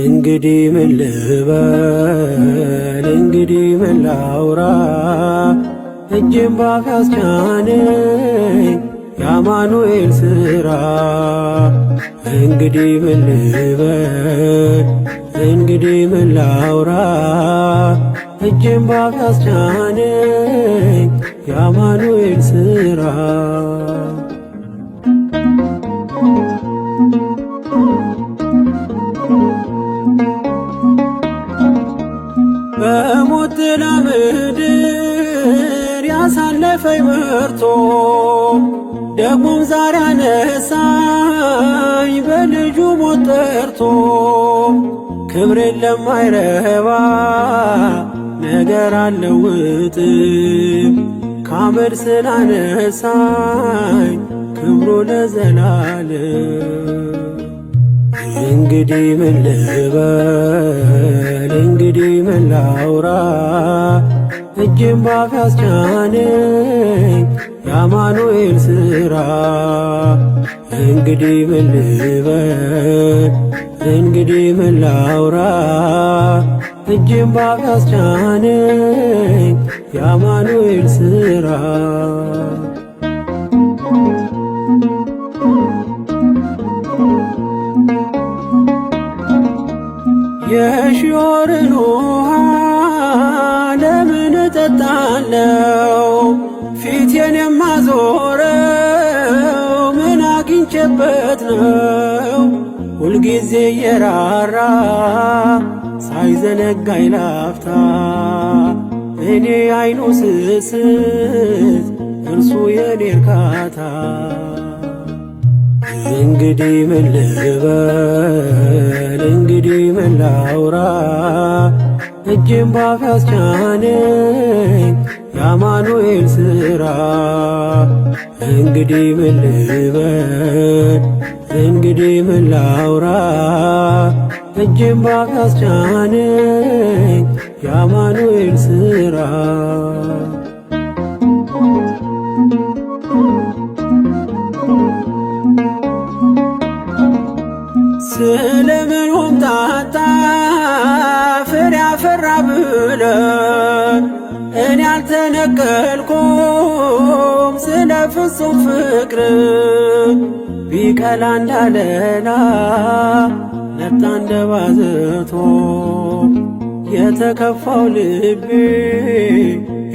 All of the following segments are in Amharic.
እንግዲህ ምን ልበል እንግዲህ ምን ላውራ እጄን ባፍ ያስቻነኝ የአማኑኤል ሥራ። እንግዲህ ምን ልበል እንግዲህ ምን ላውራ እጄን ባፍ ያስቻነኝ የአማኑኤል ሥራ። በሞት ጥላ ምድር ያሳለፈኝ መርቶ ደግሞም ዛሬ አነሳኝ በልጁ ሞት ጠርቶ። ክብሬን ለማይረባ ነገር አልለውጥም ከአመድ ስላነሳኝ ክብሩ ለዘላለም። እንግዲህ ምን ልበል እንግዲህ ምን ላውራ እጄን ባፍ ያስቻነኝ የአማኑኤል ሥራ። እንግዲህ ምን ልበል እንግዲህ ምን ላውራ እጄን ባፍ ያስቻነኝ የአማኑኤል ሥራ። የሺዮርን ውሃ ለምን እጠጣለው? ፊቴን የማዞረው ምን አግኝቼበት ነው? ሁልጊዜ የራራ ሳይዘነጋኝ ላፍታ እኔ አይኑ ስስት እርሱ የኔ እርካታ። እንግዲህ ምን ልበል እንግዲህ ምን ላውራ እጄን ባፍ ያስቻነኝ የአማኑኤል ሥራ። እንግዲህ ምን ልበል እንግዲህ ምን ላውራ እጄን ባፍ ያስቻነኝ የአማኑኤል ሥራ። ስለምን ሆምጣጣ ፍሬ አፈራ ብለህ እኔ አልተነቀልኩም ስለ ፍጹም ፍቅር። ቢቀላ እንዳለላ ነጣ እንደ ባዘቶ የተከፋው ልቤ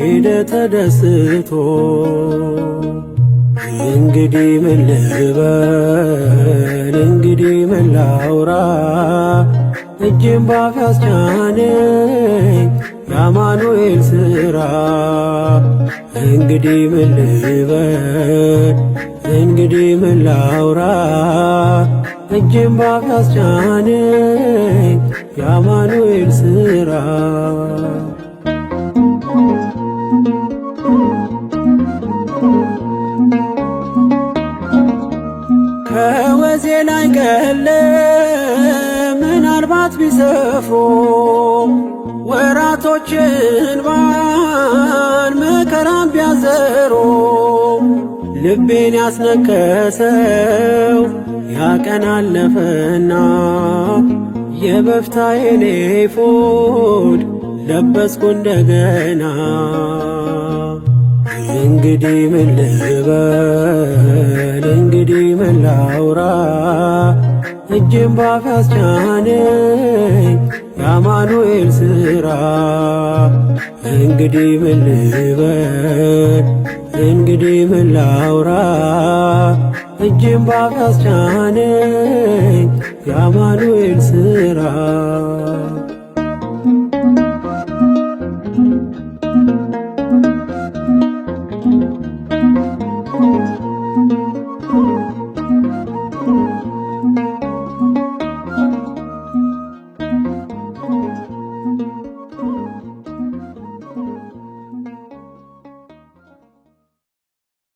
ሄደ ተደስቶ። እንግዲህ ምን ልበል እንግዲህ ምን ላውራ እጄን ባፍ ያስቻነኝ የአማኑኤል ሥራ። እንግዲህ ምን ልበል እንግዲህ ምን ላውራ እጄን ባፍ ያስቻነኝ የአማኑኤል ሥራ። ከወዜ ላይ ቀለም ምናልባት ቢሰፍሩ ወራቶችን ባን መከራም ቢያዘሩ ልቤን ያስነከሰው ያቀን አለፈና የበፍታዬን ኤፉድ ለበስኩ እንደገና። እንግዲህ ምን ልበል እንግዲህ ምን ላውራ እጄን ባፍ ያስቻነኝ የአማኑኤል ሥራ። እንግዲህ ምን ልበል እንግዲህ ምን ላውራ እጄን ባፍ ያስቻነኝ የአማኑኤል ሥራ።